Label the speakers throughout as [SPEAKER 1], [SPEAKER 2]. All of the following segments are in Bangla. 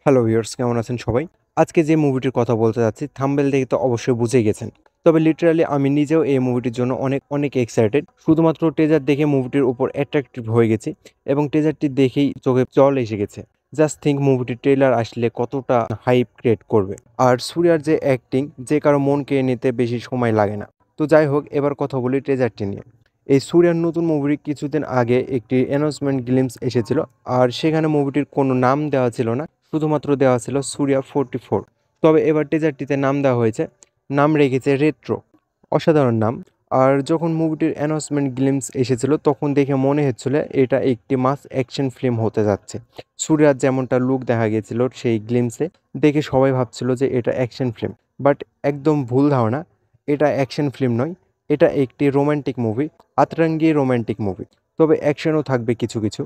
[SPEAKER 1] হ্যালো ভিউয়ার্স, কেমন আছেন সবাই? আজকে যে মুভিটির কথা বলতে যাচ্ছি থাম্বনেল দেখে তো অবশ্যই বুঝেই গেছেন। তবে লিটারালি আমি নিজেও এই মুভিটির জন্য অনেক এক্সাইটেড। শুধুমাত্র টেজার দেখে মুভিটির উপর অ্যাট্রাক্টিভ হয়ে গেছি এবং টেজারটি দেখেই চোখে জল এসে গেছে। জাস্ট থিংক মুভিটির ট্রেলার আসলে কতটা হাইপ ক্রিয়েট করবে। আর সূর্যার যে অ্যাক্টিং, যে কারো মন কেড়ে নিতে বেশি সময় লাগে না। তো যাই হোক, এবার কথা বলি ট্রেজারটি নিয়ে। এই সূর্যার নতুন মুভির কিছুদিন আগে একটি অ্যানাউন্সমেন্ট গ্লিম্পস এসেছিল। আর সেখানে মুভিটির কোনো নাম দেওয়া ছিল না, শুধুমাত্র দেওয়া ছিল সূর্যা 44। তবে এবার টিজারটিতে নাম দেওয়া হয়েছে, নাম রেখেছে রেট্রো। অসাধারণ নাম। আর যখন মুভিটির অ্যানাউন্সমেন্ট গ্লিম্পস এসেছিল তখন দেখে মনে হচ্ছিল এটা একটি মাস অ্যাকশন ফিল্ম হতে যাচ্ছে। সূর্যার যেমনটা লুক দেখা গেছিল সেই গ্লিম্পসে, দেখে সবাই ভাবছিল যে এটা অ্যাকশন ফিল্ম। বাট একদম ভুল ধারণা, এটা অ্যাকশন ফিল্ম নয়, এটা একটি রোমান্টিক মুভি, আতরাঙ্গি রোমান্টিক মুভি। তবে অ্যাকশনও থাকবে কিছু কিছু।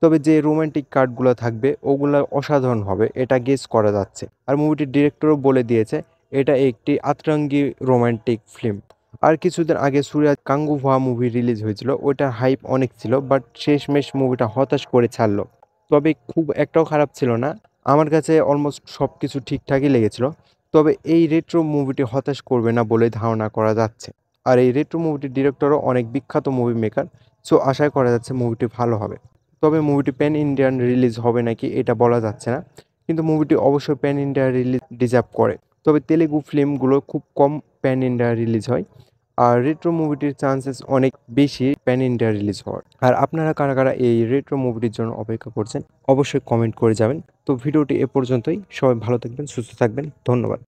[SPEAKER 1] তবে যে রোমান্টিক কার্ডগুলো থাকবে ওগুলো অসাধারণ হবে, এটা গেস করা যাচ্ছে। আর মুভিটির ডিরেক্টরও বলে দিয়েছে এটা একটি আতরাঙ্গি রোমান্টিক ফিল্ম। আর কিছুদিন আগে সূর্যা কাঙ্গুভা মুভি রিলিজ হয়েছিল, ওইটার হাইপ অনেক ছিল, বাট শেষমেশ মুভিটা হতাশ করে ছাড়লো। তবে খুব একটাও খারাপ ছিল না, আমার কাছে অলমোস্ট সব কিছু ঠিকঠাকই লেগেছিল। তবে এই রেট্রো মুভিটি হতাশ করবে না বলে ধারণা করা যাচ্ছে। আর এই রেট্রো মুভিটির ডিরেক্টরও অনেক বিখ্যাত মুভি মেকার। সো আশা করা যাচ্ছে মুভিটি ভালো হবে। তবে মুভিটি প্যান ইন্ডিয়ান রিলিজ হবে নাকি এটা বলা যাচ্ছে না, কিন্তু মুভিটি অবশ্যই প্যান ইন্ডিয়া রিলিজ ডিজার্ভ করে। তবে তেলেগু ফিল্মগুলো খুব কম প্যান ইন্ডিয়া রিলিজ হয়। আর রেট্রো মুভিটির চান্সেস অনেক বেশি প্যান ইন্ডিয়া রিলিজ হওয়ার। আর আপনারা কারা কারা এই রেট্রো মুভিটির জন্য অপেক্ষা করছেন অবশ্যই কমেন্ট করে যাবেন। তো ভিডিওটি এ পর্যন্তই। সবাই ভালো থাকবেন, সুস্থ থাকবেন, ধন্যবাদ।